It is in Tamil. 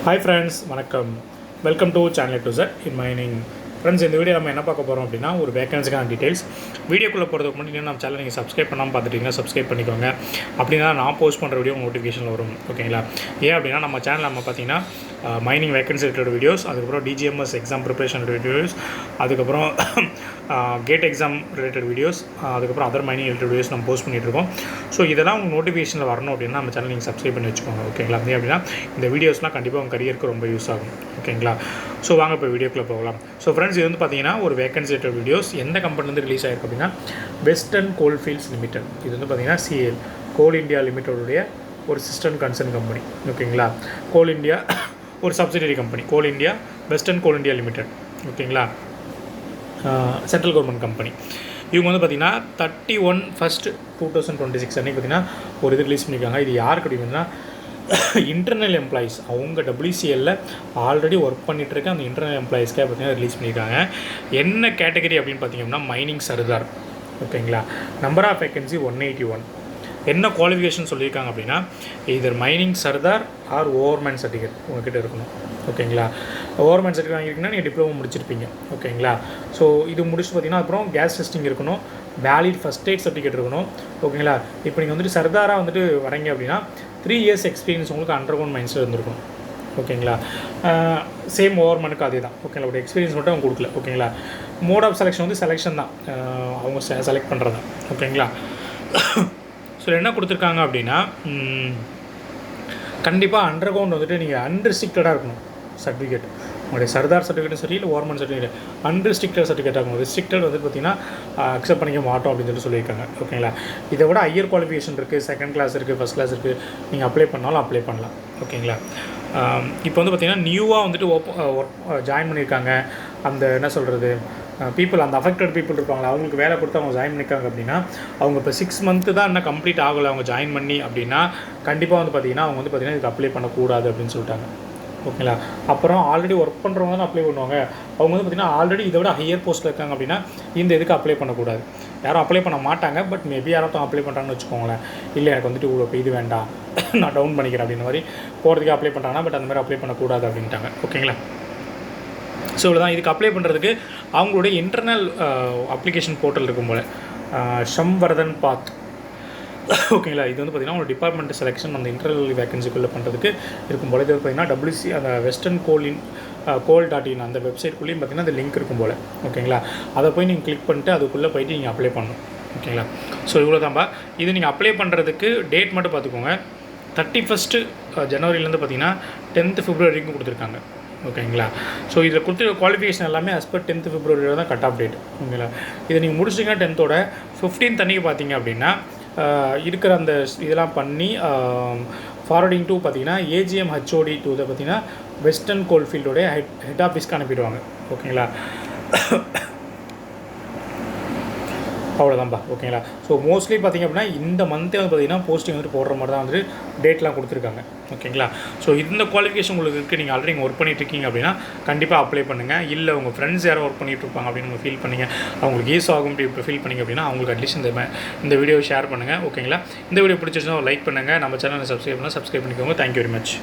Hi friends, வணக்கம். Welcome to Channel to Z in mining. Friends, இந்த வீடியோ நம்ம என்ன பார்க்க போகிறோம் அப்படின்னா ஒரு வேகன்சிக்கான டீட்டெயில்ஸ். வீடியோக்குள்ளே போகிறதுக்கு முன்னாடி நம்ம சேனல் நீங்கள் சப்ஸ்கிரைப் பண்ணாமல் பார்த்துட்டிங்கன்னா சப்ஸ்கிரைப் பண்ணிக்கோங்க. அப்படின்னா நான் போஸ்ட் பண்ணுற வீடியோ நோட்டிஃபிகேஷனில் வரும். ஓகேங்களா? ஏன் அப்படின்னா நம்ம சேனல் நம்ம பார்த்தீங்கன்னா மைனிங் வேகன்சி ரிலேட்டட் வீடியோஸ், அதுக்கப்புறம் டிஜிஎம்எஸ் எக்ஸாம் ப்ரிப்பரேஷன் வீடியோஸ், அதுக்கப்புறம் கேட் எக்ஸாம் ரிலேட்டட் வீடியோஸ், அதுக்கப்புறம் அதர் மைனிங் ரிலேட்டட் வீடியோஸ் நம்ம போஸ்ட் பண்ணிகிட்ருக்கோம். ஸோ இதெல்லாம் உங்கள் நோட்டிஃபிகேஷனில் வரணும் அப்படின்னா நம்ம சேனல் நீங்கள் சப்ஸ்கிரைப் பண்ணி வச்சுக்கோங்க. ஓகேங்களா? ஏன் அப்படின்னா இந்த வீடியோஸ்லாம் கண்டிப்பாக உங்கள் கரியருக்கு ரொம்ப யூஸ் ஆகும். ஓகேங்களா? ஸோ வாங்க இப்போ வீடியோக்குள்ளே போகலாம். ஸோ ஃப்ரெண்ட்ஸ், இது வந்து பார்த்தீங்கன்னா ஒரு வேகன்சி ரிலேட்டட் வீடியோஸ் எந்த கம்பெனிலேருந்து ரிலீஸ் ஆகிருக்கு அப்படின்னா வெஸ்டர்ன் கோல்ஃபீல்ட்ஸ் லிமிடெட். இது வந்து பார்த்தீங்கன்னா சிஎல் கோல் இந்தியா லிமிட்டோடைய ஒரு சிஸ்டம் கன்சர்ன் கம்பெனி. ஓகேங்களா? கோல் இந்தியா ஒரு சப்சிடரி கம்பெனி, கோல் இந்தியா வெஸ்டர்ன் கோல் இந்தியா லிமிடெட். ஓகேங்களா? Central government company. இவங்க வந்து பார்த்திங்கன்னா 31/1/2026 அன்றைக்கி பார்த்திங்கன்னா ஒரு இது ரிலீஸ் பண்ணியிருக்காங்க. இது யாருக்கு அப்படின்னா இன்டர்னல் எம்ப்ளாயீஸ், அவங்க WCLல ஆல்ரெடி ஒர்க் பண்ணிகிட்ருக்க அந்த இன்டர்னல் எம்ப்ளாயீஸ்க்கே பார்த்திங்கன்னா ரிலீஸ் பண்ணியிருக்காங்க. என்ன கேட்டகரி அப்படின்னு பார்த்திங்கன்னா மைனிங் சர்தார். ஓகேங்களா? Number of vacancy 181. என்ன குவாலிஃபிகேஷன் சொல்லியிருக்காங்க அப்படின்னா either mining sardar or overman certificate உங்கள்கிட்ட இருக்கணும். ஓகேங்களா? ஓவர்மேன் சர்டிஃபிகேட் வாங்கியிருக்கீங்கன்னா நீங்கள் டிப்ளமோ முடிச்சிருப்பீங்க. ஓகேங்களா? ஸோ இது முடிச்சுட்டு பார்த்தீங்கன்னா அப்புறம் கேஸ் டெஸ்டிங் இருக்கணும், வேலிட் ஃபஸ்ட் எய்ட் சர்டிஃபிகேட் இருக்கணும். ஓகேங்களா? இப்போ நீங்கள் வந்துட்டு சர்தாராக வந்துட்டு வரீங்க அப்படின்னா 3 years எக்ஸ்பீரியன்ஸ் உங்களுக்கு அண்டர்கிரவுண்ட் மைன்ஸில் இருந்திருக்கும். ஓகேங்களா? சேம் ஓவர்மேனுக்கு அதே தான். ஓகேங்களா? ஒரு எக்ஸ்பீரியன்ஸ் மட்டும் அவங்க கொடுக்கல. ஓகேங்களா? மோட் ஆஃப் செலெக்ஷன் வந்து செலெக்ஷன் தான், அவங்க செலக்ட் பண்ணுறது தான். ஓகேங்களா? ஸோ என்ன கொடுத்துருக்காங்க அப்படின்னா கண்டிப்பாக அண்டர்கிரவுண்ட் வந்துட்டு நீங்கள் அன்ரிஸ்ட்ரிக்டடாக இருக்கணும் சர்டிஃபிகேட். உங்களுடைய சர்தார் சர்டிஃபிகேட்டும் சரி, இல்லை ஓவர்மேன் சர்டிஃபிகேட் அன்ரிஸ்ட்ரிக்டட் சர்டிஃபிகேட் ஆகும். ரெஸ்ட்ரிக்டட் வந்து பார்த்திங்கன்னா அக்செப்ட் பண்ணிக்க மாட்டோம் அப்படின்னு சொல்லியிருக்காங்க. ஓகேங்களா? இதை விட ஹையர் குவாலிஃபிகேஷன் இருக்குது, செகண்ட் கிளாஸ் இருக்குது, ஃபஸ்ட் கிளாஸ் இருக்குது. நீங்கள் அப்ளை பண்ணாலும் அப்ளை பண்ணலாம். ஓகேங்களா? இப்போ வந்து பார்த்திங்கன்னா நியூவாக வந்துட்டு ஒர்க் ஜாயின் பண்ணியிருக்காங்க. அந்த என்ன சொல்கிறது பீப்புள், அந்த அஃபெக்டட் பீப்புள் இருப்பாங்களா, அவங்களுக்கு வேலை கொடுத்து அவங்க ஜாயின் பண்ணிக்காங்க அப்படின்னா அவங்க இப்போ 6 months தான் இன்னும் கம்ப்ளீட் ஆகலை அவங்க ஜாயின் பண்ணி அப்படின்னா கண்டிப்பாக வந்து பார்த்திங்கன்னா அவங்க வந்து பார்த்திங்கன்னா இதுக்கு அப்ளை பண்ணக்கூடாது அப்படின்னு சொல்லிட்டாங்க. ஓகேங்களா? அப்புறம் ஆல்ரெடி ஒர்க் பண்ணுறவங்க தான் அப்ளை பண்ணுவாங்க. அவங்க வந்து பார்த்திங்கன்னா ஆல்ரெடி இதை விட ஹையர் போஸ்ட்டில் இருக்காங்க அப்படின்னா இந்த இதுக்கு அப்ளை பண்ணக்கூடாது. யாரும் அப்ளை பண்ண மாட்டாங்க. பட் மேபி யாரும் அப்ளை பண்ணுறாங்கன்னு வச்சுக்கோங்களேன். இல்லை எனக்கு வந்துட்டு இவ்வளோ இது வேண்டாம், நான் டவுன் பண்ணிக்கிறேன் அப்படின்ற மாதிரி போகிறதுக்கு அப்ளை பண்ணுறாங்கன்னா, பட் அந்த மாதிரி அப்ளை பண்ணக்கூடாது அப்படின்ட்டாங்க. ஓகேங்களா? ஸோ இவ்வளோதான். இதுக்கு அப்ளை பண்ணுறதுக்கு அவங்களுடைய இன்டர்னல் அப்ளிகேஷன் போர்ட்டல் இருக்கும் போல், ஷம்வர்தன் பாத். ஓகேங்களா? இது வந்து பார்த்திங்கன்னா ஒரு டிபார்ட்மெண்ட் செலெக்ஷன் அந்த இன்டர்னல் வேகன்சிக்குள்ளே பண்ணுறதுக்கு இருக்கும் போல். இது பார்த்திங்கன்னா WC அந்த வெஸ்டர்ன் கோல்.in அந்த வெப்சைட்குள்ளேயும் பார்த்திங்கன்னா அந்த லிங்க் இருக்கும் போல். ஓகேங்களா? அதை போய் நீங்கள் கிளிக் பண்ணிட்டு அதுக்குள்ளே போய்ட்டு நீங்கள் அப்ளை பண்ணணும். ஓகேங்களா? ஸோ இவ்வளோ தான்ப்பா. இது நீங்கள் அப்ளை பண்ணுறதுக்கு டேட் மட்டும் பார்த்துக்கோங்க. 31st ஜனவரிலேருந்து பார்த்திங்கன்னா 10th February வரைக்கும் கொடுத்துருக்காங்க. ஓகேங்களா? ஸோ இதில் கொடுத்துருக்க குவாலிஃபிகேஷன் எல்லாமே as per 10th February தான் கட் ஆஃப் டேட். ஓகேங்களா? இதை நீங்கள் முடிச்சிங்கன்னா 10th 15th அன்றைக்கி பார்த்தீங்க அப்படின்னா இருக்கிற அந்த இதெல்லாம் பண்ணி ஃபார்வர்டிங் டூ பார்த்திங்கன்னா AGM HOD டூ இதை பார்த்திங்கன்னா வெஸ்டர்ன் கோல்ஃபீல்டோடைய ஹெட் ஆஃபீஸ்க்கு அனுப்பிடுவாங்க. ஓகேங்களா? அவ்வளோதான்ப்பா. ஓகேங்களா? ஸோ மோஸ்ட்லி பார்த்திங்க அப்படின்னா இந்த மந்த்தே வந்து பார்த்திங்கன்னா போஸ்டிங் வந்துட்டு போடுற மாதிரி தான் வந்துட்டு டேட்லாம் கொடுத்துருக்காங்க. ஓகேங்களா? ஸோ இந்த குவாலிஃபிகேஷன் உங்களுக்கு இருக்குது, நீங்கள் ஆல்ரெடி ஒர்க் பண்ணிகிட்ருக்கீங்க அப்படின்னா கண்டிப்பாக அப்ளை பண்ணுங்கள். இல்லை உங்கள் ஃப்ரெண்ட்ஸ் யாரும் ஒர்க் பண்ணிகிட்டு இருப்பாங்க அப்படின்னு நீங்கள் ஃபீல் பண்ணிங்க, அவங்களுக்கு யூஸ் ஆகும் இப்போ ஃபீல் பண்ணிங்க அப்படின்னா அவங்களுக்கு அட்லீஸ்ட் இந்த வீடியோவை ஷேர் பண்ணுங்கள். ஓகேங்களா? இந்த வீடியோ பிடிச்சிருந்தா லைக் பண்ணுங்கள். நம்ம சேனலை சப்ஸ்கிரைப் பண்ணிக்கோங்க. Thank you very much.